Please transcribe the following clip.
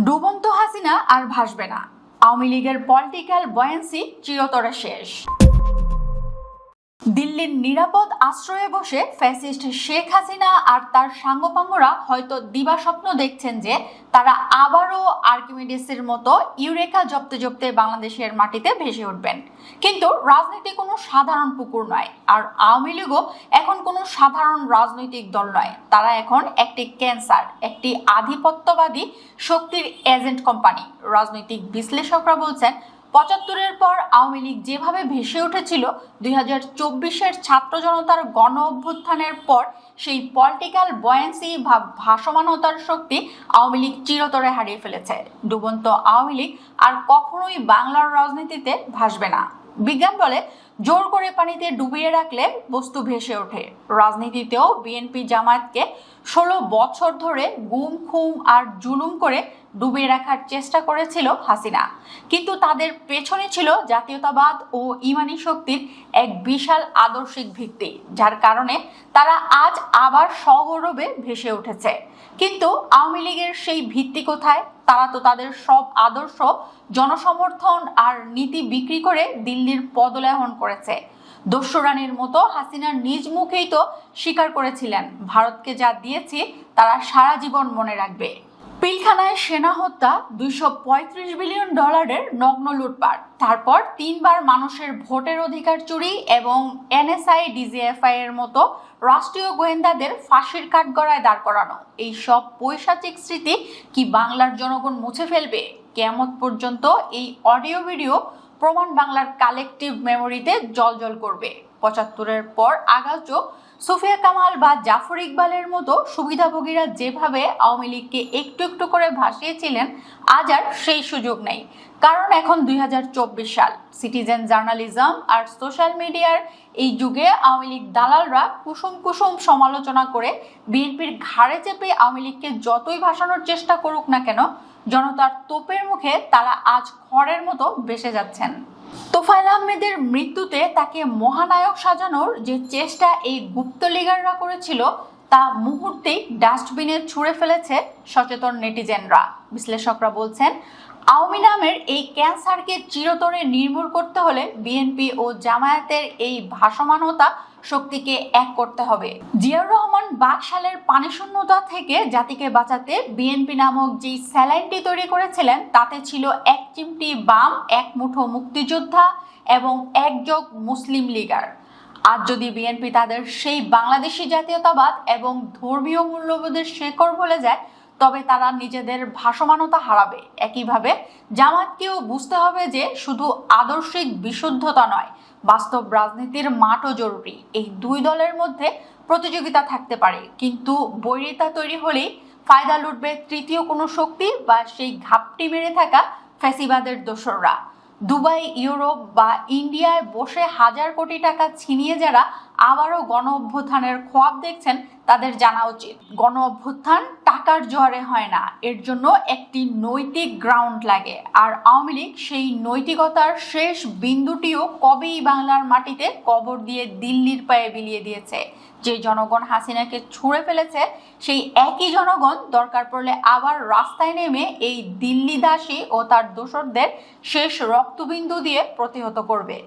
ডুবন্ত হাসিনা আর ভাসবে না। আওয়ামী লীগের পলিটিক্যাল বয়ান্সি চিরতরে শেষ। দিল্লির নিরাপদ আশ্রয়ে বসে ফ্যাসিস্ট শেখ হাসিনা আর তার সাঙ্গপাঙ্গরা হয়তো দিবাস্বপ্ন দেখছেন যে তারা আবারও আর্কিমিডিসের মতো ইউরেকা জপতে জপতে বাংলাদেশের মাটিতে ভেসে উঠবেন। কিন্তু রাজনীতি কোনো সাধারণ পুকুর নয়, আর আওয়ামী লীগও এখন কোনো সাধারণ রাজনৈতিক দল নয়। তারা এখন একটি ক্যান্সার, একটি আধিপত্যবাদী শক্তির এজেন্ট কোম্পানি। রাজনৈতিক বিশ্লেষকরা বলছেন ৭৫-এর পর আওয়ামী লীগ যেভাবে ভেসে উঠেছিল ২০২৪-এর ছাত্র জনতার গণ অভ্যুত্থানের পর, সেই পলিটিক্যাল বয়ান্সি ভাসমানতার শক্তি আওয়ামী লীগ চিরতরে হারিয়ে ফেলেছে। ডুবন্ত আওয়ামী লীগ আর কখনোই বাংলার রাজনীতিতে ভাসবে না। বিজ্ঞান বলে জোর করে পানিতে ডুবিয়ে রাখলে বস্তু ভেসে ওঠে। রাজনীতিতেও বিএনপি জামায়াতকে ১৬ বছর ধরে গুম খুম আর জুলুম করে ডুবিয়ে রাখার চেষ্টা করেছিল হাসিনা, কিন্তু তাদের পেছনে ছিল জাতীয়তাবাদ ও ইমানি শক্তির এক বিশাল আদর্শিক ভিত্তি, যার কারণে তারা আজ আবার সগৌরবে ভেসে উঠেছে। কিন্তু আওয়ামী লীগের সেই ভিত্তি কোথায়? তারা তো তাদের সব আদর্শ, জনসমর্থন আর নীতি বিক্রি করে দিল্লির পদলেহন করেছে। দস্যুরানীর মতো হাসিনার নিজ মুখেই তো স্বীকার করেছিলেন, ভারতকে যা দিয়েছি তারা সারা জীবন মনে রাখবে। পিলখানায় সেনা হত্যা, $২৩৫ বিলিয়ন নগ্ন লুটপাট, তারপর ৩বার মানুষের ভোটের অধিকার চুরি এবং এনএসআই ডিজিএফআই এর মতো রাষ্ট্রীয় গোয়েন্দাদের ফাঁসির কাঠগড়ায় দাঁড় করানো। এই সব পৈশাচিক স্মৃতি কি বাংলার জনগণ মুছে ফেলবে? কিয়ামত পর্যন্ত এই অডিও ভিডিও প্রমাণ বাংলার কালেকটিভ মেমোরিতে জ্বলজ্বল করবে। ৭৫-এর পর আগাজো সুফিয়া কামাল বা জাফর ইকবালের মতো সুবিধাভোগীরা যেভাবে আওয়ামী লীগকে একটু একটু করে ভাসিয়েছিলেন, আজ আর সেই সুযোগ নেই। কারণ এখন ২০২৪ সাল। সিটিজেন জার্নালিজম আর সোশ্যাল মিডিয়ার এই যুগে আওয়ামী লীগ দালালরা কুসুম কুসুম সমালোচনা করে বিএনপির ঘাড়ে চেপে আওয়ামী লীগকে যতই ভাসানোর চেষ্টা করুক না কেন, জনতার তোপের মুখে তারা আজ খড়ের মতো ভেসে যাচ্ছেন। তোফায়েল আহমেদের মৃত্যুতে তাকে মহানায়ক সাজানোর যে চেষ্টা এই গুপ্ত লিগাররা করেছিল, তা মুহূর্তেই ডাস্টবিনে ছুঁড়ে ফেলেছে সচেতন নেটিজেনরা। বিশ্লেষকরা বলছেন, আওয়ামী নামের এই ক্যান্সারকে চিরতরে নির্মূল করতে হলে বিএনপি ও জামায়াতের এই ভাসমানতা শক্তিকে এক করতে হবে। জিয়াউর রহমান বাকশালের পানিশূন্যতা থেকে জাতিকে বাঁচাতে বিএনপি নামক যেই স্যালাইনটি তৈরি করেছিলেন, তাতে ছিল এক চিমটি বাম, এক মুঠো মুক্তিযোদ্ধা এবং একযোগ মুসলিম লীগার। আজ যদি বিএনপি তাদের সেই বাংলাদেশি জাতীয়তাবাদ এবং ধর্মীয় মূল্যবোধের শেকড় ভুলে যায়, তবে তারা নিজেদের ভাসমানতা হারাবে। একইভাবে জামাতকেও বুঝতে হবে যে শুধু আদর্শিক বিশুদ্ধতা নয়, বাস্তব রাজনীতির মাঠও জরুরি। এই দুই দলের মধ্যে প্রতিযোগিতা থাকতে পারে, কিন্তু বৈরিতা তৈরি হলেই ফায়দা লুটবে তৃতীয় কোনো শক্তি বা সেই ঘাপটি মেরে থাকা ফ্যাসিবাদের দোসররা। দুবাই, ইউরোপ বা ইন্ডিয়ায় বসে হাজার কোটি টাকা ছিনিয়ে যারা আবারও গণ অভ্যুত্থানের খোয়াব দেখছেন, তাদের জানা উচিত গণ অভ্যুত্থান টাকার জোয়ারে হয় না, এর জন্য একটি নৈতিক গ্রাউন্ড লাগে। আর আওয়ামী লীগ সেই নৈতিকতার শেষ বিন্দুটিও কবেই বাংলার মাটিতে কবর দিয়ে দিল্লির পায়ে বিলিয়ে দিয়েছে। যে জনগণ হাসিনাকে ছুঁড়ে ফেলেছে, সেই একই জনগণ দরকার পড়লে আবার রাস্তায় নেমে এই দিল্লি দাসী ও তার দোসরদের শেষ রক্তবিন্দু দিয়ে প্রতিহত করবে।